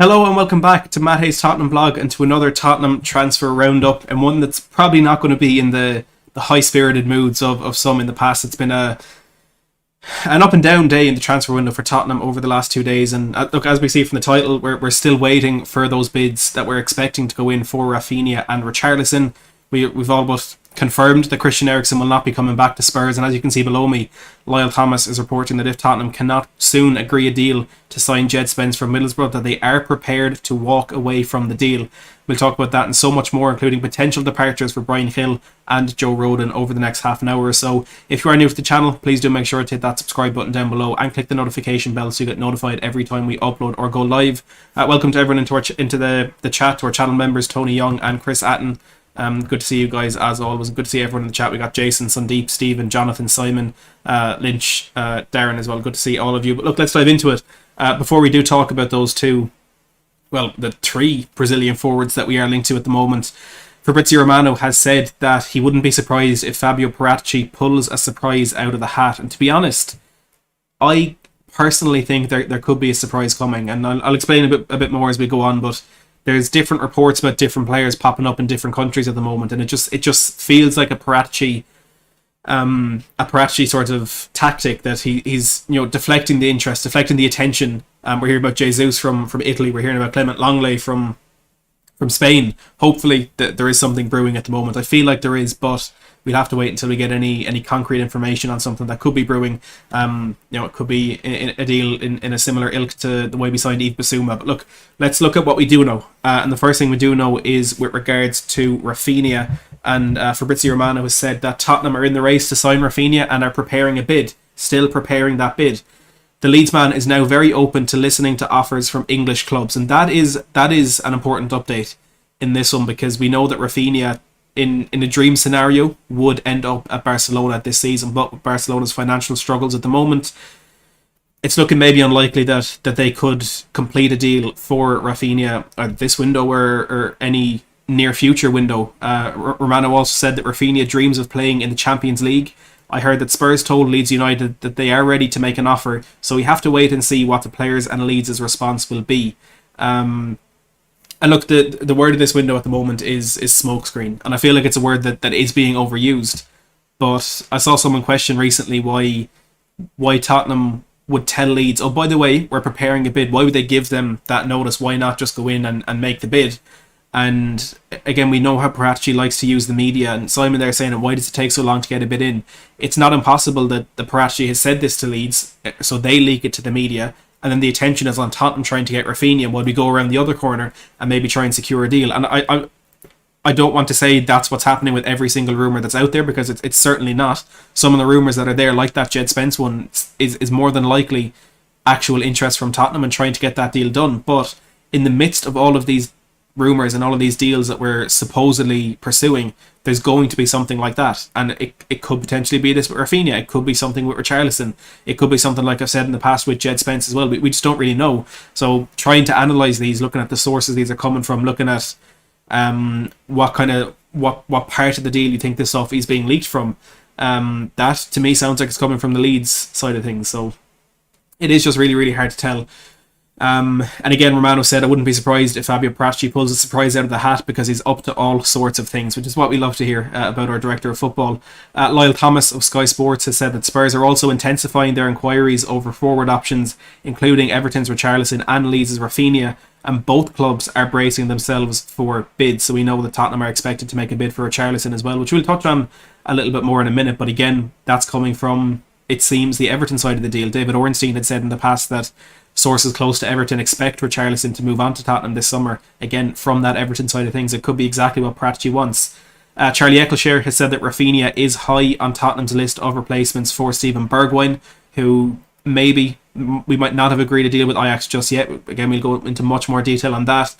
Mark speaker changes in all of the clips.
Speaker 1: Hello and welcome back to Matt Hayes' Tottenham Blog and to another Tottenham transfer roundup, and one that's probably not going to be in the high-spirited moods of some in the past. It's been an up and down day in the transfer window for Tottenham over the last 2 days, and look, as we see from the title, we're still waiting for those bids that we're expecting to go in for Raphinha and Richarlison. We've all but confirmed that Christian Eriksen will not be coming back to Spurs, and as you can see below me, Lyle Thomas is reporting that if Tottenham cannot soon agree a deal to sign Djed Spence from Middlesbrough, that they are prepared to walk away from the deal. We'll talk about that and so much more, including potential departures for Brian Hill and Joe Rhoden over the next half an hour or so. If you are new to the channel, please do make sure to hit that subscribe button down below and click the notification bell so you get notified every time we upload or go live. Welcome to everyone into the chat, to our channel members Tony Young and Chris Atten. Good to see you guys as always. Good to see everyone in the chat. We got Jason, Sandeep, Stephen, Jonathan, Simon, Lynch, Darren as well. Good to see all of you. But look, let's dive into it. Before we do talk about those the three Brazilian forwards that we are linked to at the moment, Fabrizio Romano has said that he wouldn't be surprised if Fabio Paratici pulls a surprise out of the hat. And to be honest, I personally think there could be a surprise coming, and I'll explain a bit more as we go on. But there's different reports about different players popping up in different countries at the moment, and it just feels like a Paratici sort of tactic, that he's deflecting the interest, deflecting the attention. We're hearing about Jesus from Italy. We're hearing about Clement Longley from Spain. Hopefully there is something brewing at the moment. I feel like there is, but we'll have to wait until we get any concrete information on something that could be brewing. It could be a deal in a similar ilk to the way we signed Yves Bissouma. But look, let's look at what we do know. And the first thing we do know is with regards to Raphinha. And Fabrizio Romano has said that Tottenham are in the race to sign Raphinha and are preparing a bid. Still preparing that bid. The Leeds man is now very open to listening to offers from English clubs. And that is an important update in this one, because we know that Raphinha, in a dream scenario, would end up at Barcelona this season, but with Barcelona's financial struggles at the moment, it's looking maybe unlikely that they could complete a deal for Raphinha this window or any near future window. Romano also said that Raphinha dreams of playing in the Champions League. I heard that Spurs told Leeds United that they are ready to make an offer, so we have to wait and see what the players and Leeds' response will be. And look, the word of this window at the moment is smokescreen, and I feel like it's a word that is being overused. But I saw someone question recently why Tottenham would tell Leeds, oh, by the way, we're preparing a bid. Why would they give them that notice? Why not just go in and make the bid? And again, we know how Paratici likes to use the media, and Simon there saying, why does it take so long to get a bid in? It's not impossible that the Paratici has said this to Leeds, so they leak it to the media, and then the attention is on Tottenham trying to get Raphinha while we go around the other corner and maybe try and secure a deal. And I don't want to say that's what's happening with every single rumour that's out there, because it's certainly not. Some of the rumours that are there, like that Djed Spence one, is more than likely actual interest from Tottenham and trying to get that deal done. But in the midst of all of these rumours and all of these deals that we're supposedly pursuing, there's going to be something like that, and it could potentially be this with Raphinha. It could be something with Richarlison. It could be something like I've said in the past with Djed Spence as well. We just don't really know. So trying to analyse these, looking at the sources these are coming from, looking at what part of the deal you think this stuff is being leaked from, that to me sounds like it's coming from the Leeds side of things. So it is just really, really hard to tell. And again, Romano said, I wouldn't be surprised if Fabio Paratici pulls a surprise out of the hat, because he's up to all sorts of things, which is what we love to hear about our director of football. Lyle Thomas of Sky Sports has said that Spurs are also intensifying their inquiries over forward options, including Everton's Richarlison and Leeds' Raphinha, and both clubs are bracing themselves for bids. So we know that Tottenham are expected to make a bid for Richarlison as well, which we'll touch on a little bit more in a minute. But again, that's coming from, it seems, the Everton side of the deal. David Ornstein had said in the past that sources close to Everton expect Richarlison to move on to Tottenham this summer. Again, from that Everton side of things, it could be exactly what Paratici wants. Charlie Eccleshare has said that Raphinha is high on Tottenham's list of replacements for Steven Bergwijn, who maybe we might not have agreed a deal with Ajax just yet. Again, we'll go into much more detail on that.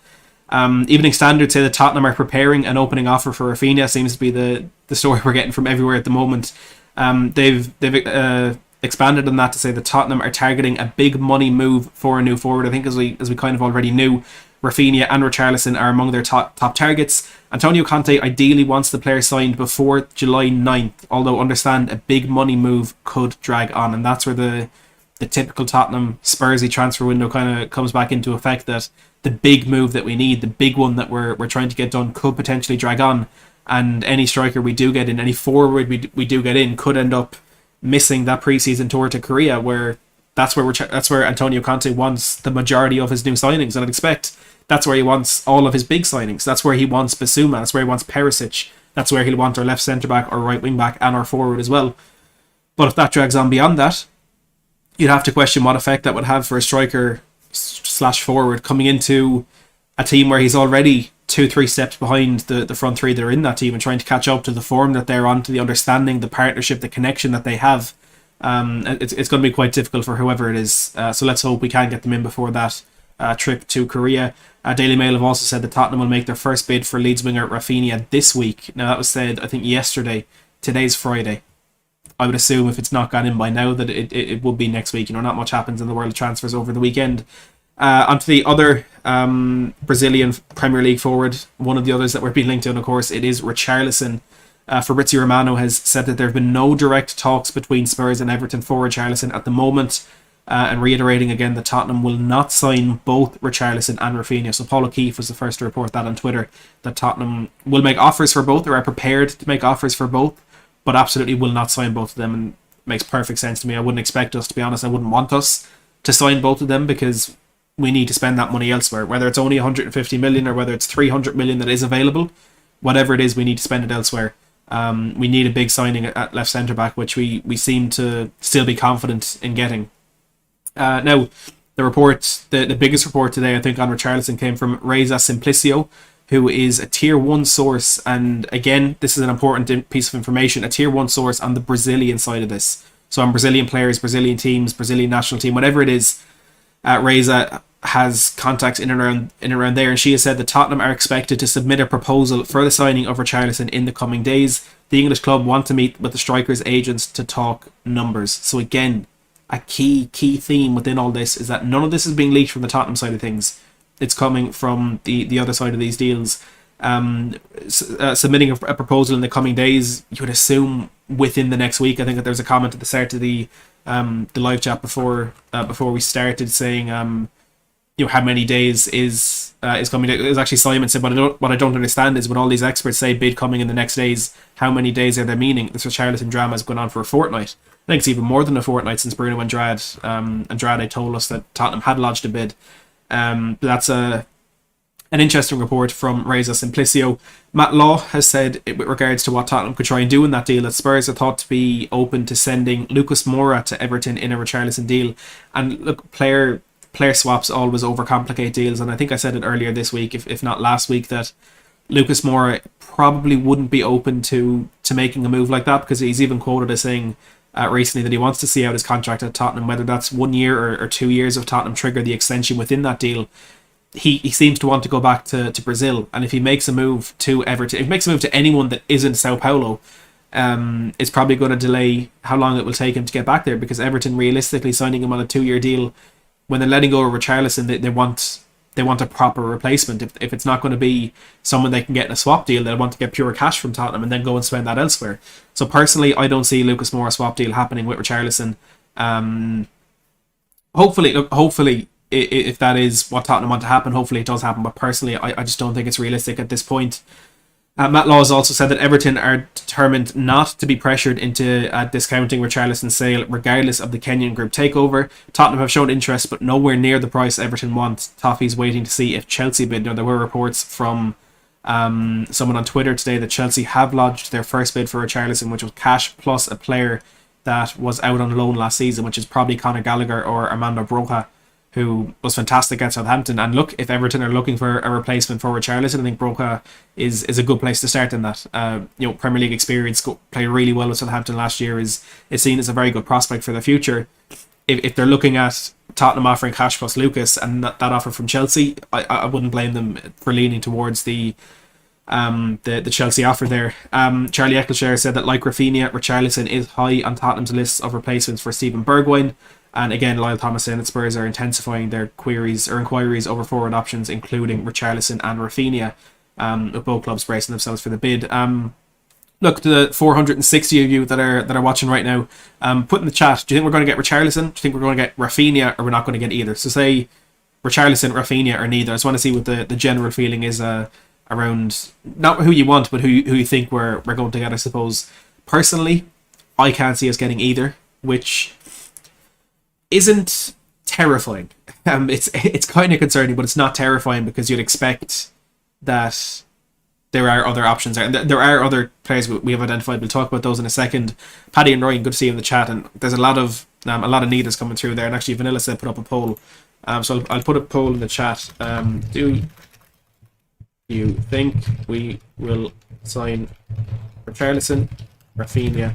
Speaker 1: Evening Standard say that Tottenham are preparing an opening offer for Raphinha. Seems to be the story we're getting from everywhere at the moment. They've expanded on that to say that Tottenham are targeting a big money move for a new forward. I think as we kind of already knew, Raphinha and Richarlison are among their top targets. Antonio Conte ideally wants the player signed before July 9th, although understand a big money move could drag on, and that's where the the typical Tottenham Spursy transfer window kind of comes back into effect, that the big move that we need, the big one that we're trying to get done, could potentially drag on, and any striker we do get in, any forward we do get in, could end up missing that pre-season tour to Korea, where that's where Antonio Conte wants the majority of his new signings, and I'd expect that's where he wants all of his big signings. That's where he wants Basuma, that's where he wants Perisic, that's where he'll want our left centre back, our right wing back, and our forward as well. But if that drags on beyond that, you'd have to question what effect that would have for a striker slash forward coming into a team where he's already 2-3 steps behind the front three that are in that team, and trying to catch up to the form that they're on, to the understanding, the partnership, the connection that they have. It's going to be quite difficult for whoever it is. So let's hope we can get them in before that trip to Korea. Daily Mail have also said that Tottenham will make their first bid for Leeds winger Raphinha this week. Now, that was said, I think, yesterday. Today's Friday. I would assume if it's not gone in by now that it will be next week. Not much happens in the world of transfers over the weekend. Onto the other Brazilian Premier League forward, one of the others that we're being linked to, and of course, it is Richarlison. Fabrizio Romano has said that there have been no direct talks between Spurs and Everton for Richarlison at the moment, and reiterating again that Tottenham will not sign both Richarlison and Raphinha. So Paul O'Keefe was the first to report that on Twitter, that Tottenham will make offers for both, or are prepared to make offers for both, but absolutely will not sign both of them. And it makes perfect sense to me. I wouldn't expect us, to be honest, I wouldn't want us to sign both of them, because we need to spend that money elsewhere, whether it's only 150 million or whether it's 300 million that is available. Whatever it is, we need to spend it elsewhere. We need a big signing at left centre back, which we seem to still be confident in getting. Now, the report, the biggest report today, I think, on Richarlison came from Reza Simplicio, who is a tier 1 source, and again, this is an important piece of information, a tier 1 source on the Brazilian side of this. So on Brazilian players, Brazilian teams, Brazilian national team, whatever it is, Reza has contacts in and around there, and she has said that Tottenham are expected to submit a proposal for the signing of Richarlison in the coming days. The English club want to meet with the striker's agents to talk numbers. So again, a key theme within all this is that none of this is being leaked from the Tottenham side of things. It's coming from the other side of these deals. Submitting a proposal in the coming days, you would assume within the next week. I think that there was a comment at the start of the live chat before we started saying how many days is coming. It was actually Simon said, what I don't understand is when all these experts say bid coming in the next days, how many days are they meaning? This Richarlison drama has gone on for a fortnight. I think it's even more than a fortnight since Bruno Andrade told us that Tottenham had lodged a bid. But that's an interesting report from Reza Simplicio. Matt Law has said, with regards to what Tottenham could try and do in that deal, that Spurs are thought to be open to sending Lucas Moura to Everton in a Richarlison deal. And look, player swaps always overcomplicate deals, and I think I said it earlier this week, if not last week, that Lucas Moura probably wouldn't be open to making a move like that, because he's even quoted as saying recently that he wants to see out his contract at Tottenham, whether that's 1 year or 2 years of Tottenham trigger the extension within that deal. He seems to want to go back to Brazil, and if he makes a move to Everton, if he makes a move to anyone that isn't Sao Paulo, it's probably going to delay how long it will take him to get back there, because Everton, realistically, signing him on a 2-year deal, when they're letting go of Richarlison, they want a proper replacement. If it's not going to be someone they can get in a swap deal, they'll want to get pure cash from Tottenham and then go and spend that elsewhere. So personally, I don't see Lucas Moura swap deal happening with Richarlison. Hopefully, if that is what Tottenham want to happen, hopefully it does happen. But personally, I just don't think it's realistic at this point. Matt Law has also said that Everton are determined not to be pressured into discounting Richarlison's sale regardless of the Kenyan group takeover. Tottenham have shown interest, but nowhere near the price Everton want. Toffee's waiting to see if Chelsea bid. Now, there were reports from someone on Twitter today that Chelsea have lodged their first bid for Richarlison, which was cash plus a player that was out on loan last season, which is probably Conor Gallagher or Armando Broja, who was fantastic at Southampton. And look, if Everton are looking for a replacement for Richarlison, I think Broja is a good place to start in that. Premier League experience, played really well with Southampton last year, is seen as a very good prospect for the future. If they're looking at Tottenham offering cash plus Lucas and that offer from Chelsea, I wouldn't blame them for leaning towards the Chelsea offer there. Charlie Eccleshare said that, like Raphinha, Richarlison is high on Tottenham's list of replacements for Stephen Bergwijn. And again, Lyle Thomas saying that Spurs are intensifying their inquiries over forward options, including Richarlison and Raphinha, with both clubs bracing themselves for the bid. Now, look, the 460 of you that are watching right now, put in the chat, do you think we're going to get Richarlison? Do you think we're going to get Raphinha, or we're not going to get either? So say Richarlison, Raphinha, or neither. I just want to see what the general feeling is around, not who you want, but who you think we're going to get, I suppose. Personally, I can't see us getting either, which isn't terrifying. It's kind of concerning, but it's not terrifying, because you'd expect that there are other options there. And there are other players we have identified. We'll talk about those in a second. Paddy and Ryan, good to see you in the chat. And there's a lot of needers coming through there. And actually, Vanilla said put up a poll. So I'll put a poll in the chat. Do you think we will sign Richarlison, Raphinha,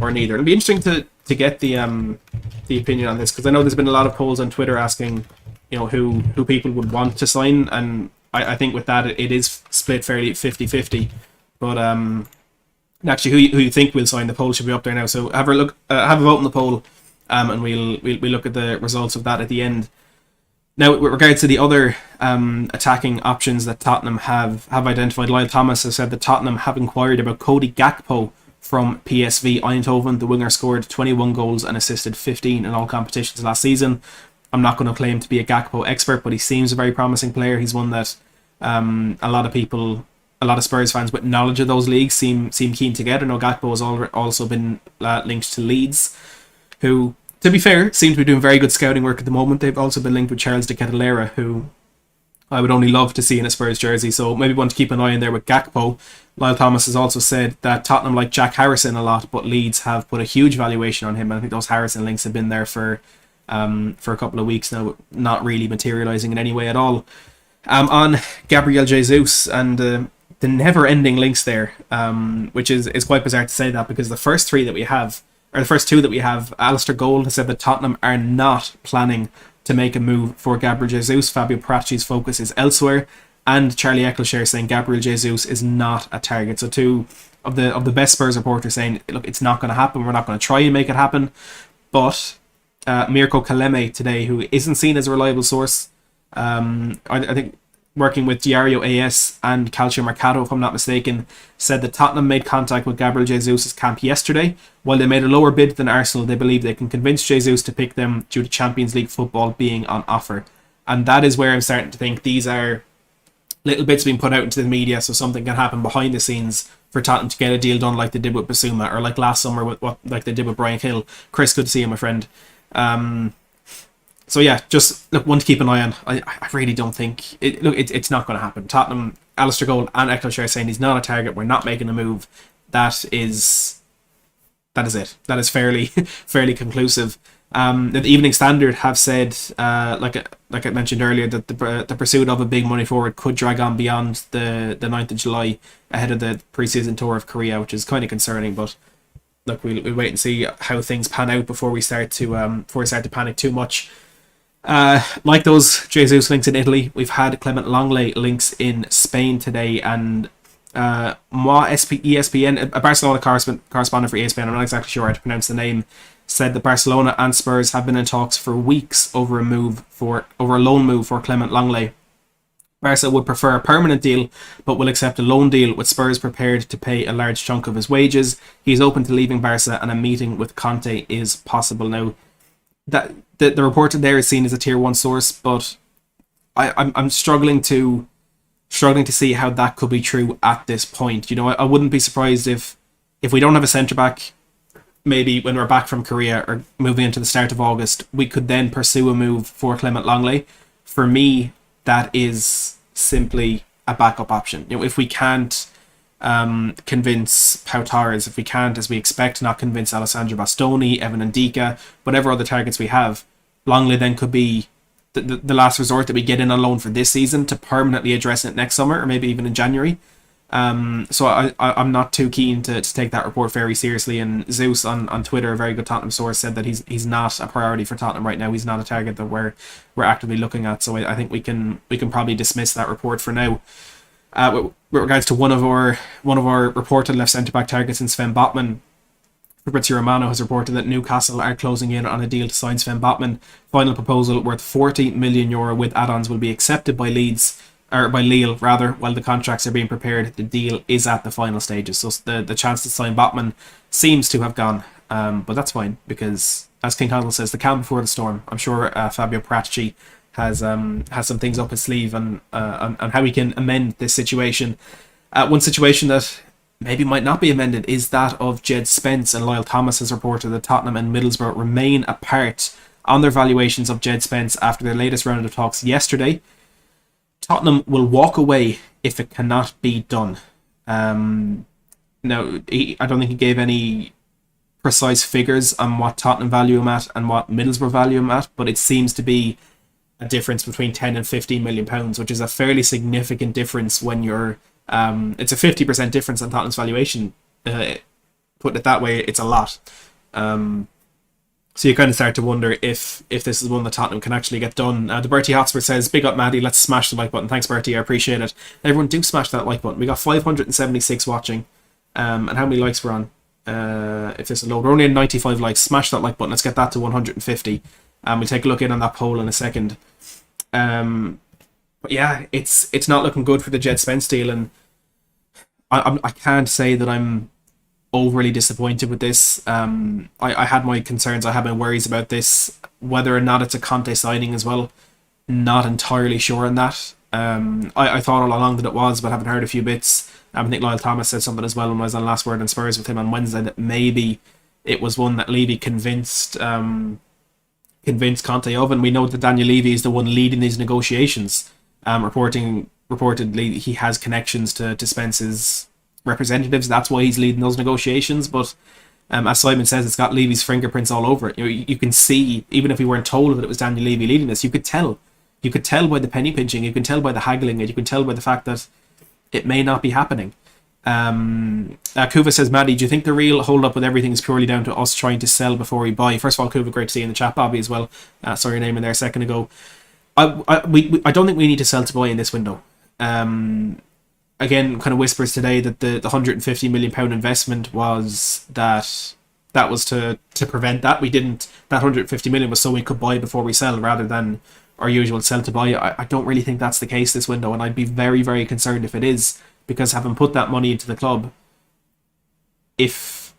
Speaker 1: or neither? It'll be interesting to get the opinion on this, because I know there's been a lot of polls on Twitter asking, who people would want to sign, and I think with that it is split fairly 50-50. But actually, who you think will sign, the poll should be up there now. So have a vote in the poll, and we'll look at the results of that at the end. Now, with regards to the other attacking options that Tottenham have identified, Lyle Thomas has said that Tottenham have inquired about Cody Gakpo from PSV Eindhoven. The winger scored 21 goals and assisted 15 in all competitions last season. I'm not going to claim to be a Gakpo expert, but he seems a very promising player. He's one that a lot of Spurs fans with knowledge of those leagues seem keen to get. I know Gakpo has also been linked to Leeds, who, to be fair, seem to be doing very good scouting work at the moment. They've also been linked with Charles de Ketelaere, who I would only love to see in a Spurs jersey, so maybe want to keep an eye on there with Gakpo. Lyle Thomas has also said that Tottenham like Jack Harrison a lot, but Leeds have put a huge valuation on him, and I think those Harrison links have been there for a couple of weeks now, not really materialising in any way at all. On Gabriel Jesus and the never-ending links there, which is quite bizarre to say that, because the first two that we have, Alistair Gold has said that Tottenham are not planning to make a move for Gabriel Jesus. Fabio Parati's focus is elsewhere, and Charlie Eccleshare saying Gabriel Jesus is not a target. So two of the best Spurs reporters saying, look, it's not going to happen. We're not going to try and make it happen. But Mirko Kaleme today, who isn't seen as a reliable source, I think working with Diario AS and Calcio Mercato, if I'm not mistaken, said that Tottenham made contact with Gabriel Jesus' camp yesterday. While they made a lower bid than Arsenal, they believe they can convince Jesus to pick them due to Champions League football being on offer. And that is where I'm starting to think these are little bits being put out into the media, so something can happen behind the scenes for Tottenham to get a deal done, like they did with Basuma, or like last summer with like they did with Brian Hill. Chris, good to see you, my friend. So yeah, just look, one to keep an eye on. I really don't think it's not going to happen. Tottenham, Alistair Gold and Eccleshare saying he's not a target. We're not making a move. That is it. That is fairly conclusive. The Evening Standard have said, like I mentioned earlier, that the pursuit of a big money forward could drag on beyond the 9th of July ahead of the pre-season tour of Korea, which is kind of concerning. But look, we'll wait and see how things pan out before we start to panic too much. Like those Jesus links in Italy, we've had Clement Longley links in Spain today, and ESPN, a Barcelona correspondent for ESPN, I'm not exactly sure how to pronounce the name, said that Barcelona and Spurs have been in talks for weeks over a loan move for Clement Longley. Barca would prefer a permanent deal, but will accept a loan deal, with Spurs prepared to pay a large chunk of his wages. He's open to leaving Barca, and a meeting with Conte is possible. Now, that the report there is seen as a tier 1 source, but I'm struggling to see how that could be true at this point. I wouldn't be surprised if we don't have a centre back, maybe when we're back from Korea or moving into the start of August, we could then pursue a move for Clement Longley. For me, that is simply a backup option. If we can't convince Pau Torres, if we can't, as we expect, not convince Alessandro Bastoni, Evan Ndika, whatever other targets we have, Longley then could be the last resort that we get in on loan for this season to permanently address it next summer, or maybe even in January. So I'm not too keen to take that report very seriously. And Zeus on Twitter, a very good Tottenham source, said that he's not a priority for Tottenham right now. He's not a target that we're actively looking at. So I think we can probably dismiss that report for now. With regards to one of our reported left centre back targets in Sven Botman, Fabrizio Romano has reported that Newcastle are closing in on a deal to sign Sven Botman. Final proposal worth €40 million with add-ons will be accepted by Leeds or by Lille rather, while the contracts are being prepared. The deal is at the final stages, so the chance to sign Botman seems to have gone. But that's fine, because as King Connell says, the calm before the storm. I'm sure Fabio Paratici has some things up his sleeve on how we can amend this situation. One situation that maybe might not be amended is that of Djed Spence, and Lyle Thomas has reported that Tottenham and Middlesbrough remain apart on their valuations of Djed Spence after their latest round of talks yesterday. Tottenham will walk away if it cannot be done. I don't think he gave any precise figures on what Tottenham value him at and what Middlesbrough value him at, but it seems to be a difference between 10 and 15 million pounds, which is a fairly significant difference when you're it's a 50% difference on Tottenham's valuation. Putting it that way, it's a lot. So you kind of start to wonder if this is one that Tottenham can actually get done. The Bertie Hotspur says, big up Maddie, let's smash the like button. Thanks Bertie, I appreciate it. Everyone do smash that like button. We got 576 watching. And how many likes we're on? If this is low, we're only at 95 likes. Smash that like button, let's get that to 150. We'll take a look in on that poll in a second. But yeah, it's not looking good for the Djed Spence deal, and I can't say that I'm overly disappointed with this. I had my concerns, I had my worries about this, whether or not it's a Conte signing as well. Not entirely sure on that. I thought all along that it was, but haven't heard a few bits. I think Lyle Thomas said something as well when I was on Last Word on Spurs with him on Wednesday, that maybe it was one that Levy convinced Conte of, and we know that Daniel Levy is the one leading these negotiations. Reportedly he has connections to Spence's representatives. That's why he's leading those negotiations. But as Simon says, it's got Levy's fingerprints all over it. You can see, even if we weren't told that it was Daniel Levy leading this, you could tell by the penny pinching, you can tell by the haggling, and you can tell by the fact that it may not be happening. Kuva says, Maddie, do you think the real hold up with everything is purely down to us trying to sell before we buy? First of all, Kuva, great to see you in the chat. Bobby as well, saw your name in there a second ago. I don't think we need to sell to buy in this window. Again, kind of whispers today that the £150 million investment was that was to prevent that. That 150 million was so we could buy before we sell, rather than our usual sell to buy. I don't really think that's the case this window, and I'd be very, very concerned if it is, because having put that money into the club, if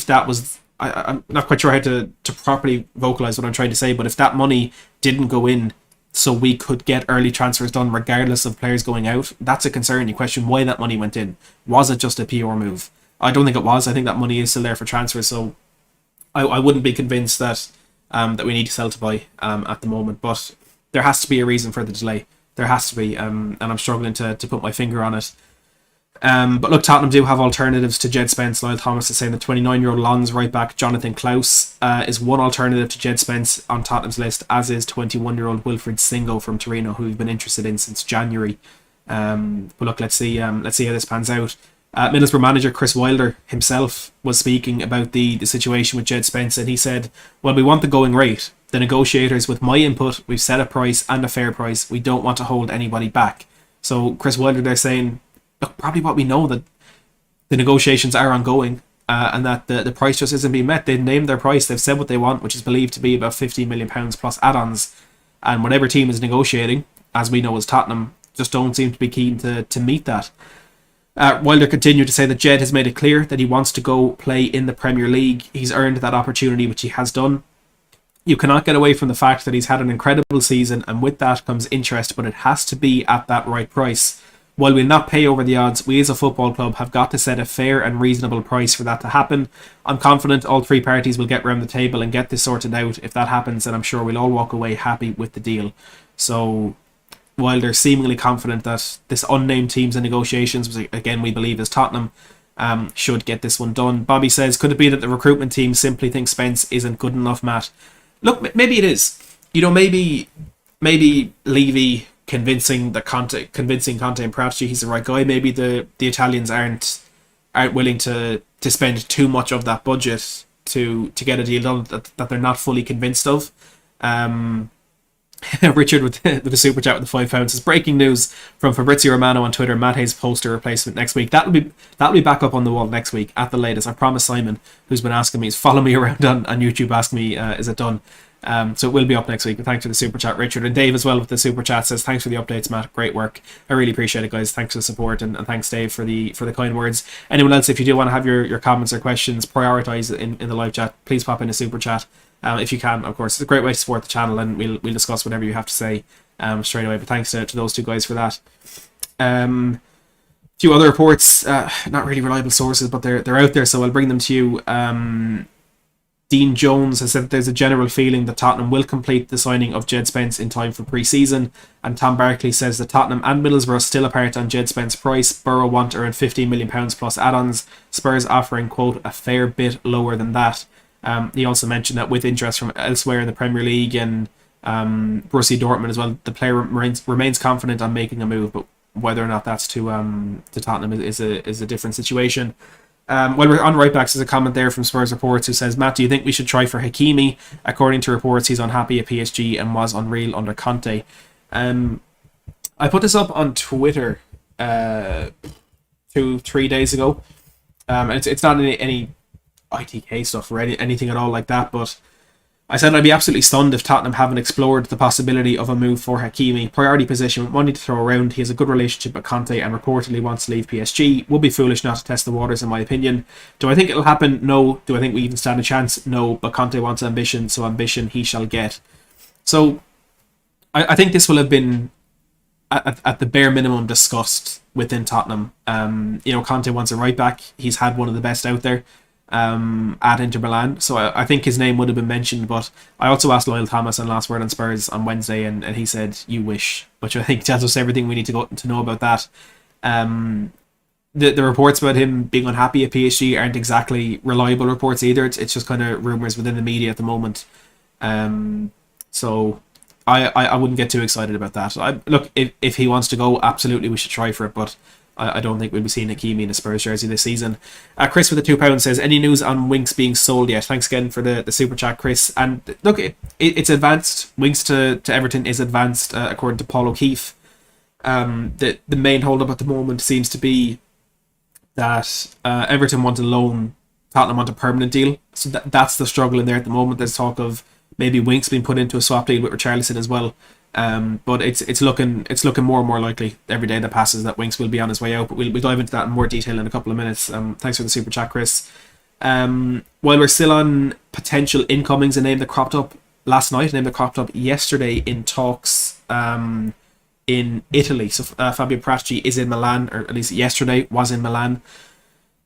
Speaker 1: that was, I'm not quite sure how to properly vocalise what I'm trying to say, but if that money didn't go in so we could get early transfers done regardless of players going out, that's a concern. You question why that money went in. Was it just a PR move? I don't think it was. I think that money is still there for transfers, so I wouldn't be convinced that we need to sell to buy at the moment, but there has to be a reason for the delay. There has to be, and I'm struggling to put my finger on it. But look, Tottenham do have alternatives to Djed Spence. Lyle Thomas is saying the 29-year-old Lens right back Jonathan Klaus is one alternative to Djed Spence on Tottenham's list, as is 21-year-old Wilfried Singo from Torino, who we've been interested in since January. But look, let's see how this pans out. Middlesbrough manager Chris Wilder himself was speaking about the situation with Djed Spence, and he said, well, we want the going rate. The negotiators, with my input, we've set a price and a fair price. We don't want to hold anybody back. So Chris Wilder, they're saying, look, probably what we know, that the negotiations are ongoing, and that the price just isn't being met. They've named their price, they've said what they want, which is believed to be about £15 million plus add-ons, and whatever team is negotiating, as we know as Tottenham, just don't seem to be keen to meet that. Wilder continued to say that Djed has made it clear that he wants to go play in the Premier League. He's earned that opportunity, which he has done. You cannot get away from the fact that he's had an incredible season, and with that comes interest, but it has to be at that right price. While we'll not pay over the odds, we as a football club have got to set a fair and reasonable price for that to happen. I'm confident all three parties will get round the table and get this sorted out. If that happens, then I'm sure we'll all walk away happy with the deal. So while they're seemingly confident that this unnamed team's in negotiations, which again we believe is Tottenham, should get this one done. Bobby says, could it be that the recruitment team simply thinks Spence isn't good enough, Matt? Look, maybe it is. Maybe Levy convincing Conte and Paratici he's the right guy. Maybe the Italians aren't willing to spend too much of that budget to get a deal done that they're not fully convinced of. Richard with the super chat with the £5 says, breaking news from Fabrizio Romano on Twitter: Matt Hayes poster replacement next week. That'll be back up on the wall next week at the latest. I promise Simon, who's been asking me, he's following me around on YouTube, asking me is it done. So it will be up next week. But thanks for the super chat, Richard. And Dave as well with the super chat says, thanks for the updates, Matt. Great work. I really appreciate it, guys. Thanks for the support, and thanks, Dave, for the kind words. Anyone else, if you do want to have your comments or questions prioritized in the live chat, please pop in a super chat. If you can, of course. It's a great way to support the channel, and we'll discuss whatever you have to say straight away. But thanks to those two guys for that. Few other reports, not really reliable sources, but they're out there, so I'll bring them to you. Dean Jones has said that there's a general feeling that Tottenham will complete the signing of Djed Spence in time for pre-season, and Tom Barkley says that Tottenham and Middlesbrough are still apart on Djed Spence's price. Borough want around £15 million plus add-ons, Spurs offering, quote, a fair bit lower than that. He also mentioned that with interest from elsewhere in the Premier League and Borussia Dortmund as well, the player remains confident on making a move, but whether or not that's to Tottenham is a different situation. While we're on right backs, there's a comment there from Spurs Reports who says, Matt, do you think we should try for Hakimi? According to reports, he's unhappy at PSG and was unreal under Conte. I put this up on Twitter 2-3 days ago. It's not any ITK stuff or anything at all like that, but I said I'd be absolutely stunned if Tottenham haven't explored the possibility of a move for Hakimi. Priority position with money to throw around. He has a good relationship with Conte and reportedly wants to leave PSG. Would be foolish not to test the waters, in my opinion. Do I think it'll happen? No. Do I think we even stand a chance? No. But Conte wants ambition, so ambition he shall get. So I think this will have been at the bare minimum discussed within Tottenham. Conte wants a right back. He's had one of the best out there at Inter Milan, so I think his name would have been mentioned. But I also asked Lyle Thomas on Last Word on Spurs on Wednesday, and he said you wish, which I think tells us everything we need to know about that. The reports about him being unhappy at PSG aren't exactly reliable reports either. It's just kind of rumours within the media at the moment. So I wouldn't get too excited about that. Look, if he wants to go, absolutely we should try for it, but I don't think we'll be seeing Hakimi in a Spurs jersey this season. Chris with the £2 says, any news on Winks being sold yet? Thanks again for the super chat, Chris. And look, it's advanced. Winks to Everton is advanced, according to Paul O'Keefe. The main hold-up at the moment seems to be that Everton want a loan, Tottenham want a permanent deal. So that's the struggle in there at the moment. There's talk of maybe Winks being put into a swap deal with Richarlison as well. But it's looking more and more likely every day that passes that Winks will be on his way out. But we'll dive into that in more detail in a couple of minutes. Thanks for the super chat, Chris. While we're still on potential incomings, a name that cropped up last night, a name that cropped up yesterday in talks in Italy. So Fabio Paratici is in Milan, or at least yesterday was in Milan.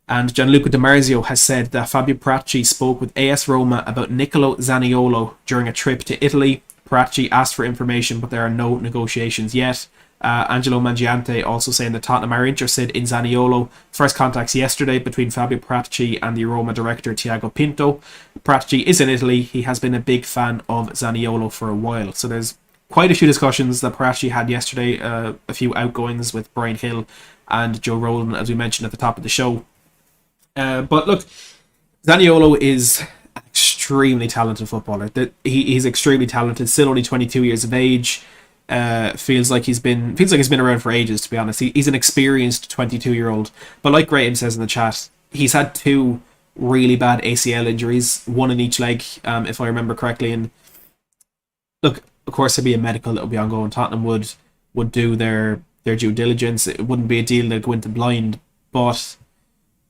Speaker 1: And Gianluca Di Marzio has said that Fabio Paratici spoke with AS Roma about Nicolo Zaniolo during a trip to Italy. Paratici asked for information, but there are no negotiations yet. Angelo Mangiante also saying that Tottenham are interested in Zaniolo. First contacts yesterday between Fabio Paratici and the Roma director Tiago Pinto. Paratici is in Italy. He has been a big fan of Zaniolo for a while. So there's quite a few discussions that Paratici had yesterday. A few outgoings with Brian Hill and Joe Rhoden, as we mentioned at the top of the show. But look, Zaniolo is an extremely talented footballer. He's extremely talented, still only 22 years of age. Feels like he's been around for ages, to be honest. He's an experienced 22-year-old. But like Graham says in the chat, he's had two really bad ACL injuries, one in each leg, if I remember correctly. And look, of course, there'd be a medical that would be ongoing. Tottenham would do their due diligence. It wouldn't be a deal that go into blind, but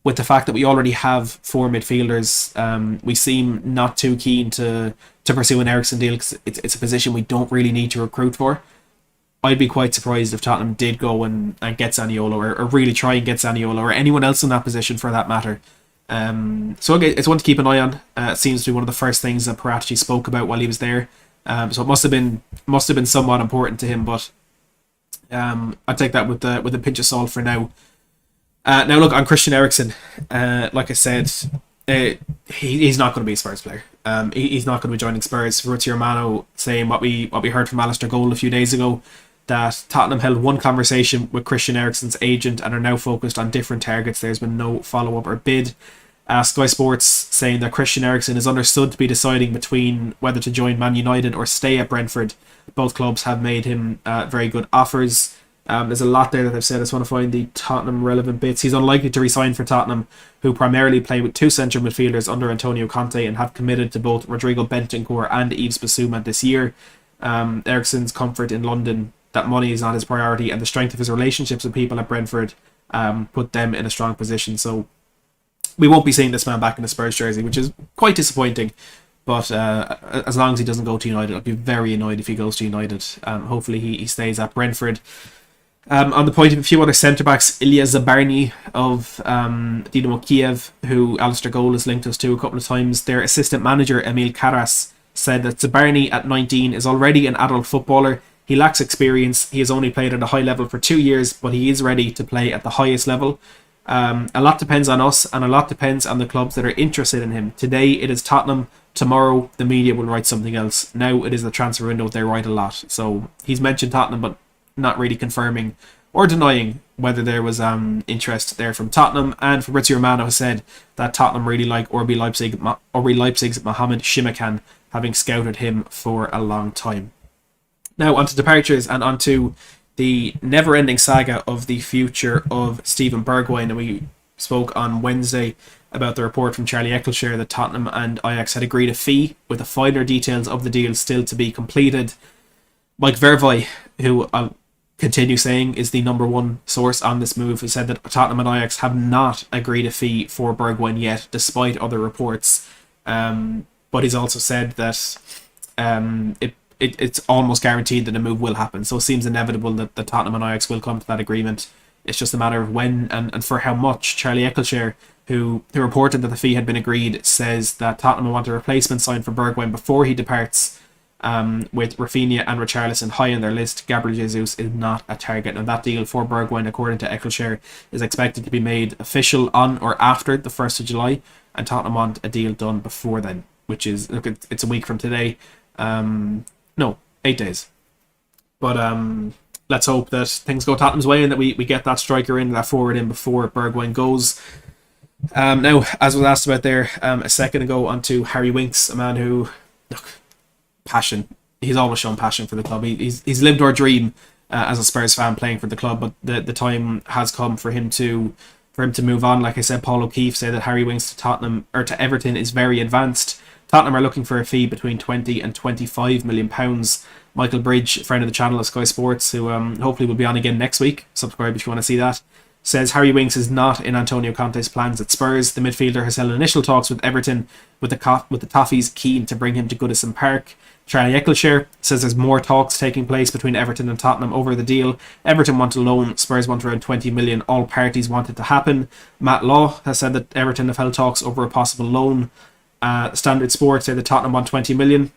Speaker 1: with the fact that we already have four midfielders, we seem not too keen to pursue an Erickson deal because it's a position we don't really need to recruit for. I'd be quite surprised if Tottenham did go and get Zaniolo or really try and get Zaniolo or anyone else in that position for that matter. So okay, it's one to keep an eye on. It seems to be one of the first things that Paratici spoke about while he was there. So it must have been somewhat important to him, but I'd take that with a pinch of salt for now. Now look, on Christian Eriksen, like I said, he's not going to be a Spurs player. He's not going to be joining Spurs. Fabrizio Romano saying what we heard from Alistair Gold a few days ago, that Tottenham held one conversation with Christian Eriksen's agent and are now focused on different targets. There's been no follow-up or bid. Sky Sports saying that Christian Eriksen is understood to be deciding between whether to join Man United or stay at Brentford. Both clubs have made him very good offers. There's a lot there that they've said. I just want to find the Tottenham relevant bits. He's unlikely to resign for Tottenham, who primarily play with two central midfielders under Antonio Conte and have committed to both Rodrigo Bentancur and Yves Bissouma this year. Erickson's comfort in London, that money is not his priority, and the strength of his relationships with people at Brentford put them in a strong position. So we won't be seeing this man back in the Spurs jersey, which is quite disappointing. But as long as he doesn't go to United, I'll be very annoyed if he goes to United. Hopefully he stays at Brentford. On the point of a few other centre-backs, Ilya Zabarny of Dynamo Kiev, who Alistair Gold has linked us to a couple of times, their assistant manager, Emil Karas, said that Zabarny at 19 is already an adult footballer. He lacks experience. He has only played at a high level for 2 years, but he is ready to play at the highest level. A lot depends on us, and a lot depends on the clubs that are interested in him. Today it is Tottenham. Tomorrow the media will write something else. Now it is the transfer window. They write a lot. So he's mentioned Tottenham, but not really confirming or denying whether there was interest there from Tottenham. And Fabrizio Romano has said that Tottenham really like RB Leipzig's Mohamed Shimakan, having scouted him for a long time. Now onto departures and onto the never-ending saga of the future of Steven Bergwijn. And we spoke on Wednesday about the report from Charlie Eccleshare that Tottenham and Ajax had agreed a fee, with the finer details of the deal still to be completed. Mike Verwey, who I'll continue saying is the number one source on this move, has said that Tottenham and Ajax have not agreed a fee for Bergwijn yet, despite other reports. But he's also said that it's almost guaranteed that a move will happen. So it seems inevitable that the Tottenham and Ajax will come to that agreement. It's just a matter of when and for how much. Charlie Eccleshare, who reported that the fee had been agreed, says that Tottenham want a replacement signed for Bergwijn before he departs. With Raphinha and Richarlison high on their list, Gabriel Jesus is not a target. And that deal for Bergwijn, according to Eccleshare, is expected to be made official on or after the 1st of July, and Tottenham want a deal done before then, which is, look, it's a week from today. No, 8 days. But let's hope that things go Tottenham's way and that we get that striker in, that forward in before Bergwijn goes. Now, as was asked about there a second ago, onto Harry Winks, a man who, look, passion. He's always shown passion for the club. He's lived our dream as a Spurs fan playing for the club, but the time has come for him to move on. Like I said, Paul O'Keefe said that Harry Winks to Everton is very advanced. Tottenham are looking for a fee between 20 and 25 million pounds. Michael Bridge, friend of the channel of Sky Sports, who hopefully will be on again next week, subscribe if you want to see that, says Harry Winks is not in Antonio Conte's plans at Spurs. The midfielder has held initial talks with Everton, with the Toffees keen to bring him to Goodison Park. Charlie Eccleshare says there's more talks taking place between Everton and Tottenham over the deal. Everton want a loan, Spurs want around 20 million. All parties want it to happen. Matt Law has said that Everton have held talks over a possible loan. Standard Sports say that Tottenham want 20 million,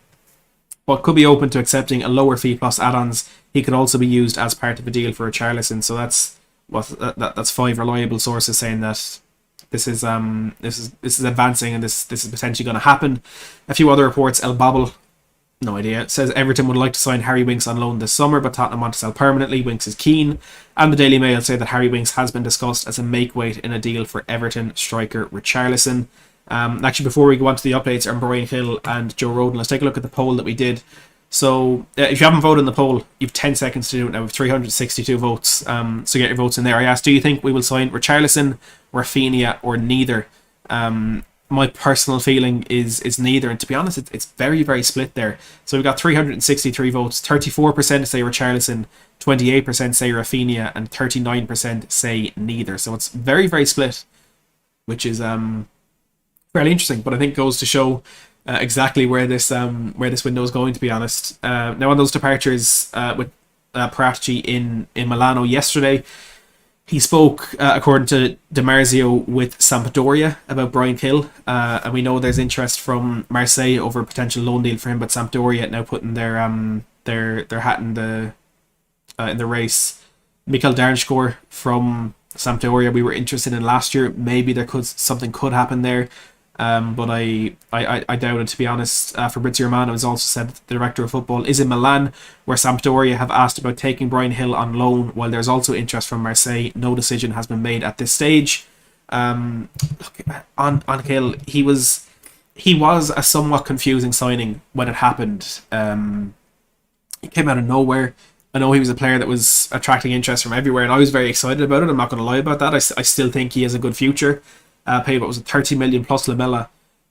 Speaker 1: but could be open to accepting a lower fee plus add-ons. He could also be used as part of a deal for Richarlison. So that's 5 reliable sources saying that this is advancing and this is potentially going to happen. A few other reports, El Babel, no idea, says Everton would like to sign Harry Winks on loan this summer, but Tottenham want to sell permanently. Winks is keen. And the Daily Mail say that Harry Winks has been discussed as a make-weight in a deal for Everton striker Richarlison. Actually, before we go on to the updates on Brian Hill and Joe Rhoden, let's take a look at the poll that we did. So if you haven't voted in the poll, you have 10 seconds to do it now. We have 362 votes, so get your votes in there. I asked, do you think we will sign Richarlison, Raphinha, or neither? My personal feeling is neither, and to be honest, it's very, very split there. So we've got 363 votes, 34% say Richarlison, 28% say Raphinha, and 39% say neither. So it's very, very split, which is fairly interesting, but I think goes to show exactly where this window is going, to be honest. Now on those departures with Paratici in Milano yesterday, he spoke, according to Di Marzio, with Sampdoria about Brian Hill, and we know there's interest from Marseille over a potential loan deal for him, but Sampdoria now putting their hat in the race. Mikael Darnsgaard from Sampdoria we were interested in last year. Maybe something could happen there. But I doubt it, to be honest. Fabrizio Romano has also said that the director of football is in Milan, where Sampdoria have asked about taking Brian Hill on loan, while there's also interest from Marseille. No decision has been made at this stage. On Hill, he was a somewhat confusing signing when it happened. He came out of nowhere. I know he was a player that was attracting interest from everywhere, and I was very excited about it. I'm not going to lie about that. I still think he has a good future. Paid what was it, 30 million plus Lamella.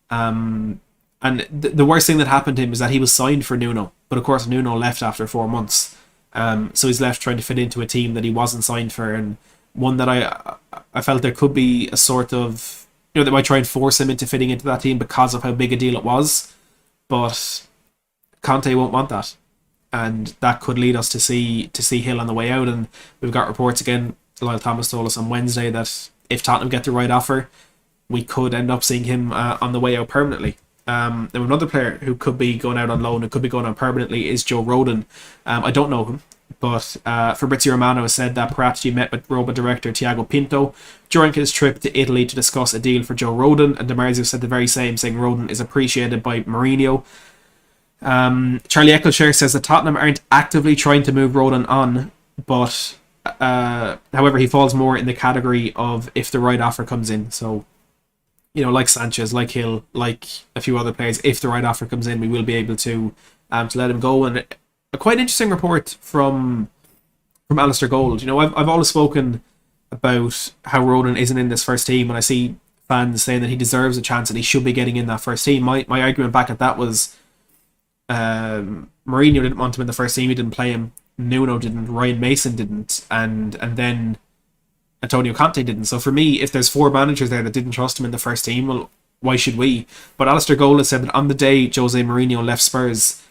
Speaker 1: And the worst thing that happened to him is that he was signed for Nuno, but of course Nuno left after 4 months. So he's left trying to fit into a team that he wasn't signed for, and one that I felt there could be a sort of, they might try and force him into fitting into that team because of how big a deal it was, but Conte won't want that, and that could lead us to see Hill on the way out. And we've got reports again. Lyle Thomas told us on Wednesday that if Tottenham get the right offer, we could end up seeing him on the way out permanently. Now another player who could be going out on loan, who could be going on permanently, is Joe Rhoden. I don't know him, but Fabrizio Romano has said that Paratici met with Roma director Tiago Pinto during his trip to Italy to discuss a deal for Joe Rhoden, and Di Marzio said the very same, saying Rhoden is appreciated by Mourinho. Charlie Eccleshare says that Tottenham aren't actively trying to move Rhoden on, but however, he falls more in the category of if the right offer comes in. So, like Sanchez, like Hill, like a few other players, if the right offer comes in, we will be able to let him go. And a quite interesting report from Alistair Gold. I've always spoken about how Rhoden isn't in this first team, and I see fans saying that he deserves a chance and he should be getting in that first team. My argument back at that was Mourinho didn't want him in the first team, he didn't play him. Nuno didn't, Ryan Mason didn't, and then Antonio Conte didn't. So for me, if there's 4 managers there that didn't trust him in the first team, well, why should we? But Alistair Gold has said that on the day Jose Mourinho left Spurs,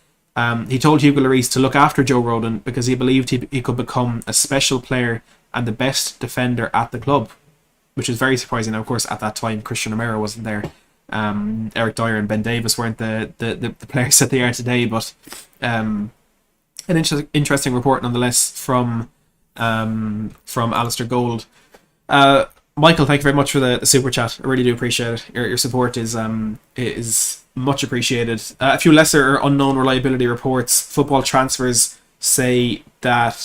Speaker 1: he told Hugo Lloris to look after Joe Rhoden because he believed he could become a special player and the best defender at the club, which is very surprising. Now, of course, at that time, Christian Romero wasn't there. Eric Dyer and Ben Davis weren't the players that they are today, but an interesting report nonetheless from Alistair Gold. Michael, thank you very much for the super chat. I really do appreciate it. Your support is much appreciated. A few lesser or unknown reliability reports. Football Transfers say that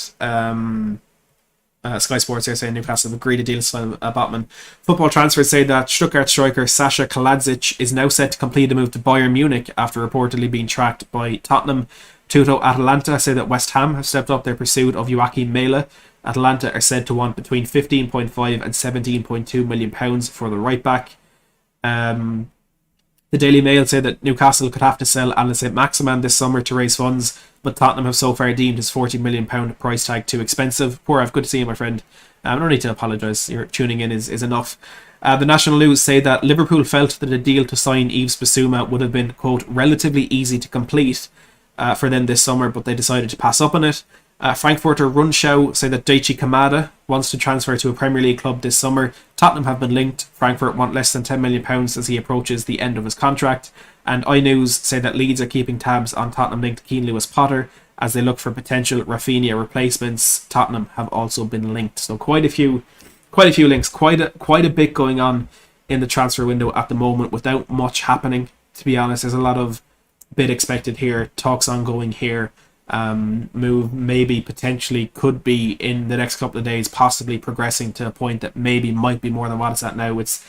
Speaker 1: Sky Sports here saying Newcastle have agreed to deal with Botman. Football Transfers say that Stuttgart striker Sasha Kaladzic is now set to complete a move to Bayern Munich after reportedly being tracked by Tottenham. Tutto Atalanta say that West Ham have stepped up their pursuit of Joachim Mele. Atalanta are said to want between 15.5 and 17.2 million pounds for the right back. The Daily Mail say that Newcastle could have to sell Alan St Maximin this summer to raise funds, but Tottenham have so far deemed his £40 million price tag too expensive. Poor, I've good to see you, my friend. No need to apologise. Your tuning in is enough. The National News say that Liverpool felt that a deal to sign Yves Bissouma would have been, quote, relatively easy to complete for them this summer, but they decided to pass up on it. Frankfurter Rundschau say that Daichi Kamada wants to transfer to a Premier League club this summer. Tottenham have been linked. Frankfurt want less than £10 million as he approaches the end of his contract. And iNews say that Leeds are keeping tabs on Tottenham linked Keane Lewis-Potter as they look for potential Raphinha replacements. Tottenham have also been linked. So quite a few links, quite a bit going on in the transfer window at the moment without much happening. To be honest, there's a lot of bid expected here, talks ongoing here. Move maybe potentially could be in the next couple of days, possibly progressing to a point that maybe might be more than what it's at now. It's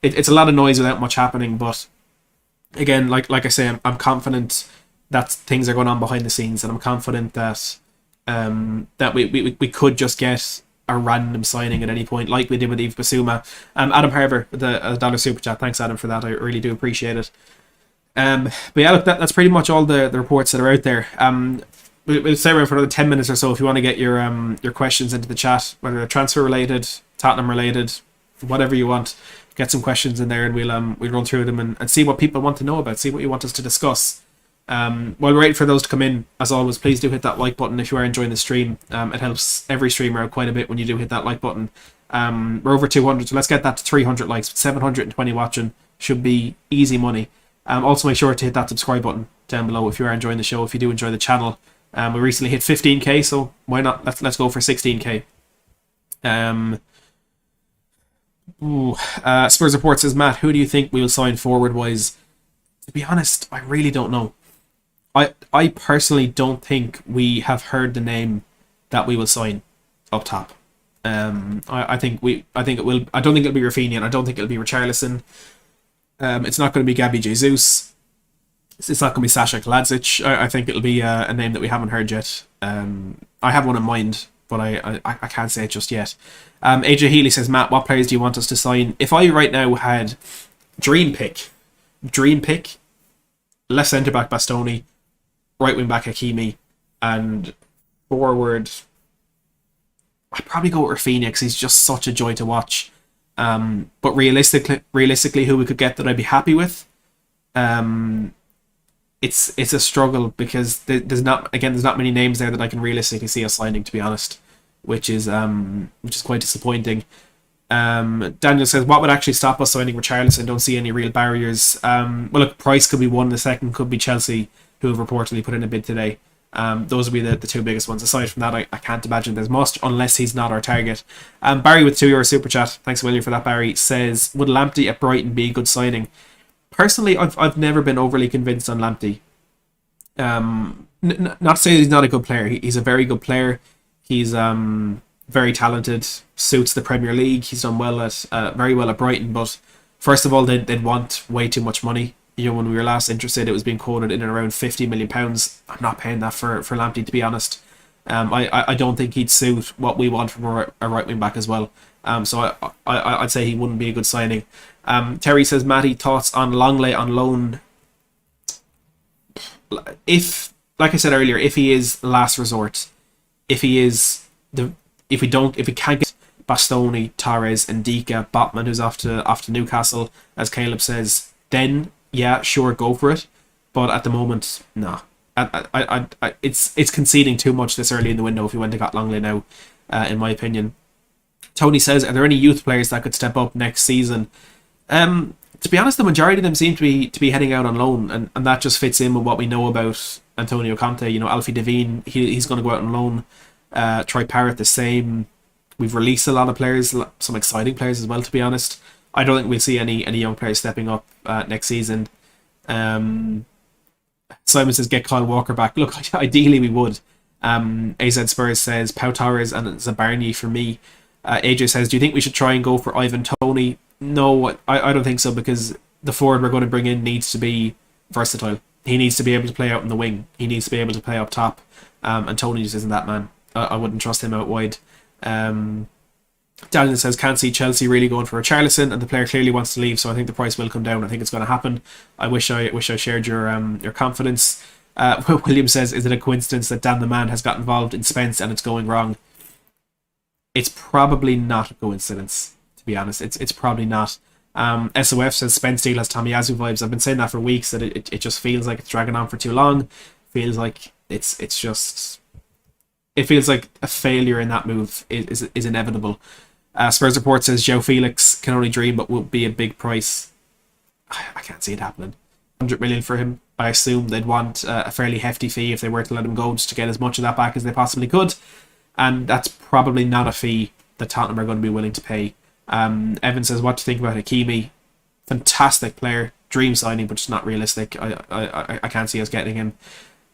Speaker 1: a lot of noise without much happening, but again, like I say, I'm confident that things are going on behind the scenes, and I'm confident that that we could just get a random signing at any point, like we did with Yves Bissouma. Adam Harver with a $1 super chat. Thanks, Adam, for that. I really do appreciate it. But yeah, look, that's pretty much all the reports that are out there. We'll stay around for another 10 minutes or so if you want to get your questions into the chat, whether they're transfer related, Tottenham related, whatever you want. Get some questions in there and we'll run through them and see what people want to know about, see what you want us to discuss. While we're waiting for those to come in, as always, please do hit that like button if you are enjoying the stream. It helps every streamer out quite a bit when you do hit that like button. We're over 200, so let's get that to 300 likes. 720 watching should be easy money. Also make sure to hit that subscribe button down below if you are enjoying the show, if you do enjoy the channel. We recently hit 15k, so why not? Let's go for 16k. Spurs Report says, Matt, who do you think we'll sign forward wise? To be honest, I really don't know. I personally don't think we have heard the name that we will sign up top. I think it will. I don't think it'll be Raphinha, and I don't think it'll be Richarlison. It's not going to be Gabby Jesus. It's not going to be Sasha Kaladzic. I think it'll be a name that we haven't heard yet. I have one in mind, but I can't say it just yet. AJ Healy says, Matt, what players do you want us to sign? If I right now had dream pick, left centre back Bastoni, right wing back Hakimi, and forward, I'd probably go with Raphinha because he's just such a joy to watch. But realistically, who we could get that I'd be happy with, it's a struggle because there's not many names there that I can realistically see us signing, to be honest, which is quite disappointing. Daniel says, what would actually stop us signing Richarlison? Don't see any real barriers. Well, look, price could be one. The second could be Chelsea, who have reportedly put in a bid today. Those would be the two biggest ones. Aside from that, I can't imagine there's much, unless he's not our target. Barry with €2 super chat, thanks a million for that, Barry, says, would Lampty at Brighton be a good signing? Personally, I've never been overly convinced on Lampty. Not to say that he's not a good player. He's a very good player. He's very talented, suits the Premier League. He's done well very well at Brighton, but first of all, they'd want way too much money. You know, when we were last interested, it was being quoted in and around £50 million. I'm not paying that for Lamptey, to be honest. I don't think he'd suit what we want from a right wing back as well. So I'd say he wouldn't be a good signing. Terry says, Matty, thoughts on Longley on loan? If, like I said earlier, if he is last resort, if we can't get Bastoni, Torres, and Dika, Botman, who's off to Newcastle, as Caleb says, then yeah, sure, go for it. But at the moment, no. It's conceding too much this early in the window if we went and got Longley now, in my opinion. Tony says, are there any youth players that could step up next season? To be honest, the majority of them seem to be heading out on loan, and that just fits in with what we know about Antonio Conte. You know, Alfie Devine, he's going to go out on loan. Troy Parrott the same. We've released a lot of players, some exciting players as well, to be honest. I don't think we'll see any young players stepping up next season. Simon says, get Kyle Walker back. Look, ideally we would. AZ Spurs says, Pau Torres and Zabarni for me. AJ says, do you think we should try and go for Ivan Toney? No, I don't think so, because the forward we're going to bring in needs to be versatile. He needs to be able to play out in the wing. He needs to be able to play up top. And Toney just isn't that man. I wouldn't trust him out wide. Daniel says, can't see Chelsea really going for Richarlison, and the player clearly wants to leave, so I think the price will come down. I think it's going to happen. I wish I shared your confidence. William says, is it a coincidence that Dan the Man has got involved in Spence and it's going wrong? It's probably not a coincidence, to be honest. It's probably not. SOF says Spence deal has Tomiyasu vibes. I've been saying that for weeks, that it just feels like it's dragging on for too long. Feels like it feels like a failure in that move is inevitable. Spurs Report says Joe Felix can only dream, but will be a big price. I can't see it happening. 100 million for him. I assume they'd want a fairly hefty fee if they were to let him go, just to get as much of that back as they possibly could. And that's probably not a fee that Tottenham are going to be willing to pay. Evan says, what do you think about Hakimi? Fantastic player, dream signing, but just not realistic. I can't see us getting him.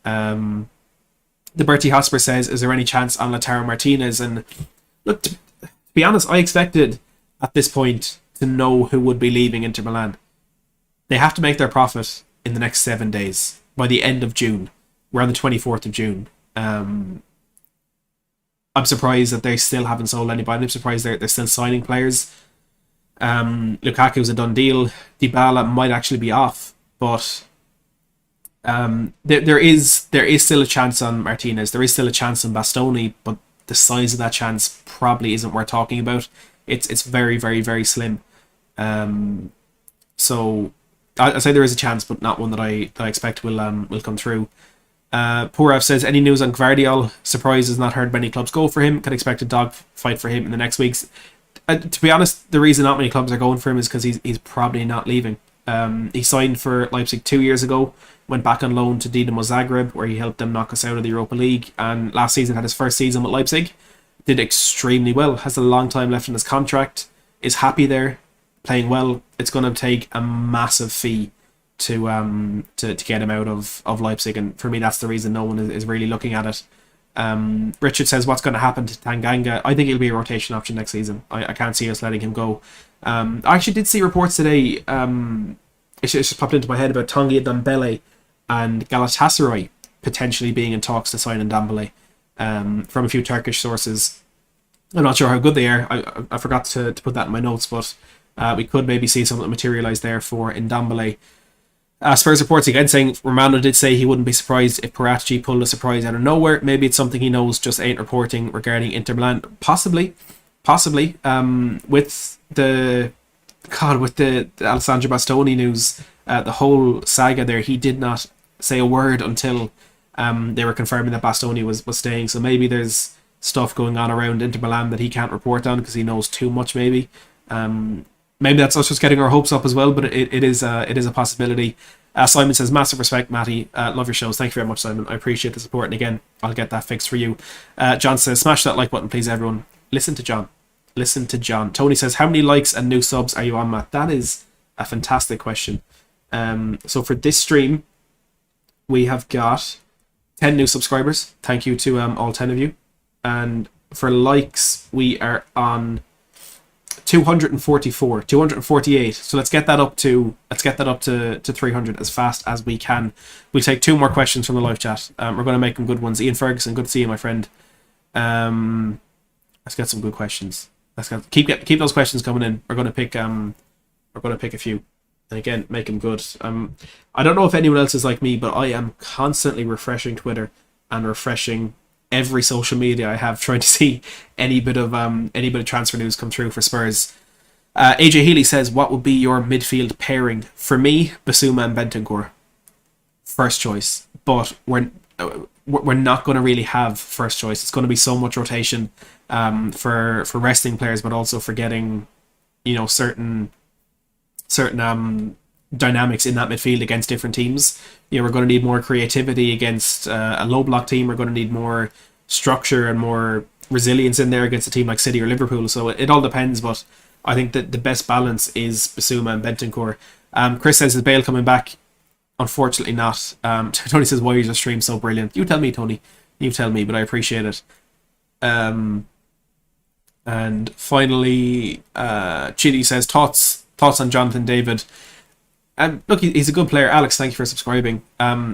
Speaker 1: The Bertie Hosper says, is there any chance on Lautaro Martinez? And look, to be honest, I expected at this point to know who would be leaving Inter Milan. They have to make their profit in the next 7 days, by the end of June. We're on the 24th of June. I'm surprised that they still haven't sold anybody. I'm surprised they're still signing players. Lukaku's a done deal. Dybala might actually be off, but there is still a chance on Martinez. There is still a chance on Bastoni, but the size of that chance probably isn't worth talking about. It's very, very, very slim. So I say there is a chance, but not one that I expect will come through. Pooraf says, any news on Gvardiol? Surprised has not heard many clubs go for him. Can expect a dog fight for him in the next weeks. To be honest, the reason not many clubs are going for him is because he's probably not leaving. He signed for Leipzig 2 years ago, went back on loan to Dinamo Zagreb, where he helped them knock us out of the Europa League, and last season had his first season with Leipzig. Did extremely well, has a long time left in his contract, is happy there, playing well. It's going to take a massive fee to get him out of Leipzig, and for me that's the reason no one is really looking at it. Richard says, what's going to happen to Tanganga? I think he'll be a rotation option next season. I can't see us letting him go. I actually did see reports today, it just popped into my head, about Tanguy Ndombele and Galatasaray potentially being in talks to sign Ndombele. from a few Turkish sources. I'm not sure how good they are. I forgot to put that in my notes, but we could maybe see something materialise there for Ndombele. Spurs reports again saying Romano did say he wouldn't be surprised if Paratici pulled a surprise out of nowhere. Maybe it's something he knows, just ain't reporting regarding Inter Milan. Possibly. With the Alessandro Bastoni news, the whole saga there, he did not say a word until they were confirming that Bastoni was staying. So maybe there's stuff going on around Inter Milan that he can't report on because he knows too much. Maybe that's us just getting our hopes up as well, but it is a possibility. Simon says, massive respect, Matty. Love your shows. Thank you very much, Simon. I appreciate the support, and again, I'll get that fixed for you. John says, smash that like button, please, everyone. Listen to John. Tony says, how many likes and new subs are you on, Matt? That is a fantastic question. So for this stream, we have got 10 new subscribers. Thank you to all 10 of you. And for likes, we are on 248. So let's get that up to 300 as fast as we can. We'll take 2 more questions from the live chat. We're going to make them good ones. Ian Ferguson, good to see you, my friend. Let's get some good questions. Keep those questions coming in. We're going to pick a few, and again, make them good. I don't know if anyone else is like me, but I am constantly refreshing Twitter and refreshing every social media I have, trying to see any bit of transfer news come through for Spurs. AJ Healy says, what would be your midfield pairing? For me, Basuma and Bentancur, first choice, but we're not going to really have first choice. It's going to be so much rotation for resting players, but also for getting certain dynamics in that midfield against different teams. We're going to need more creativity against a low block team. We're going to need more structure and more resilience in there against a team like City or Liverpool. So it all depends, but I think that the best balance is Basuma and Bentancur. Chris says, is Bale coming back? Unfortunately not. Tony says, why is your stream so brilliant? You tell me, Tony. You tell me, but I appreciate it. And finally, Chidi says, thoughts on Jonathan David. Look, he's a good player. Alex, thank you for subscribing.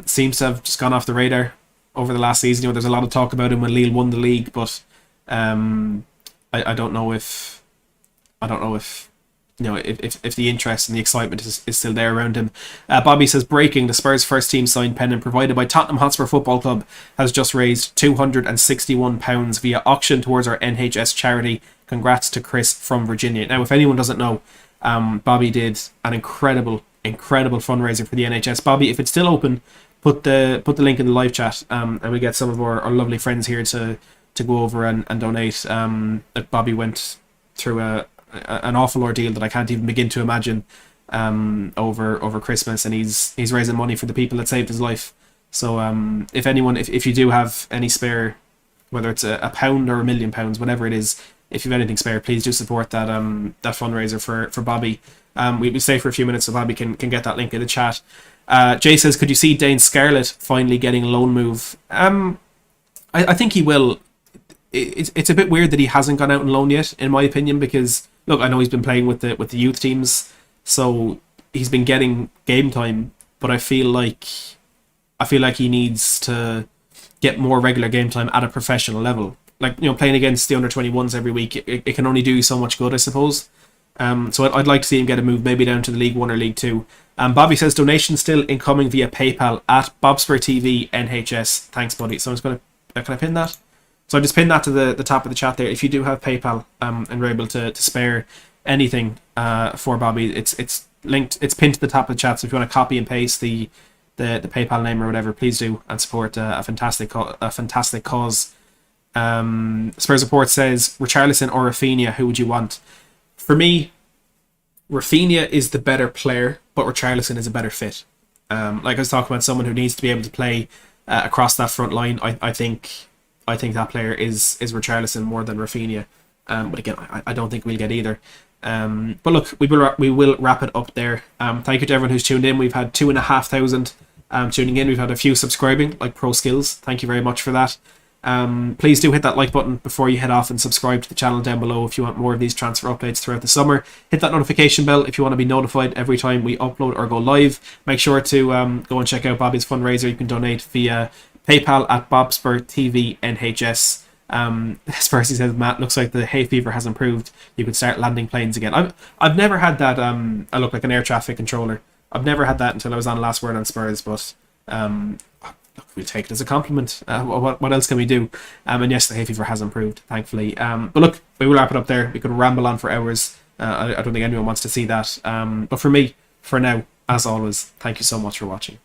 Speaker 1: Seems to have just gone off the radar over the last season. There's a lot of talk about him when Lille won the league, but I don't know if if the interest and the excitement is still there around him. Bobby says, breaking, the Spurs first team signed pennant provided by Tottenham Hotspur Football Club has just raised £261 via auction towards our NHS charity. Congrats to Chris from Virginia. Now, if anyone doesn't know, Bobby did an incredible fundraiser for the NHS. Bobby, if it's still open, put the link in the live chat, and we get some of our lovely friends here to go over and donate. Bobby went through an awful ordeal that I can't even begin to imagine over Christmas, and he's raising money for the people that saved his life. So if you do have any spare, whether it's a £1 or £1 million, whatever it is, if you've anything spare, please do support that fundraiser for Bobby. We'll stay for a few minutes so Bobby can get that link in the chat. Jay says, could you see Dane Scarlett finally getting a loan move? I think he will. It's a bit weird that he hasn't gone out on loan yet, in my opinion, because look, I know he's been playing with the youth teams, so he's been getting game time, but I feel like he needs to get more regular game time at a professional level. Like, playing against the under-21s every week, it can only do so much good, I suppose. So I'd like to see him get a move maybe down to the League 1 or League 2. Bobby says, donation still incoming via PayPal at BobspurTV NHS. Thanks, buddy. So I'm just going to... Can I pin that? So I just pinned that to the top of the chat there. If you do have PayPal and are able to spare anything for Bobby, it's linked. It's pinned to the top of the chat. So if you want to copy and paste the PayPal name or whatever, please do, and support a fantastic cause. Spurs Report says, Richarlison or Raphinha, who would you want? For me, Raphinha is the better player, but Richarlison is a better fit. Like I was talking about, someone who needs to be able to play across that front line. I think that player is Richarlison more than Raphinha. But again, I don't think we'll get either. But look, we will wrap it up there. Thank you to everyone who's tuned in. We've had 2,500 tuning in. We've had a few subscribing, like Pro Skills. Thank you very much for that. Please do hit that like button before you head off, and subscribe to the channel down below if you want more of these transfer updates throughout the summer. Hit that notification bell if you want to be notified every time we upload or go live. Make sure to go and check out Bobby's fundraiser. You can donate via PayPal at BobSpurTVNHS. Spursy says, Matt, looks like the hay fever has improved. You could start landing planes again. I've never had that. I look like an air traffic controller. I've never had that until I was on Last Word on Spurs, but look, we'll take it as a compliment. What else can we do? And yes, the hay fever has improved, thankfully. But look, we will wrap it up there. We could ramble on for hours. I don't think anyone wants to see that. But for me, for now, as always, thank you so much for watching.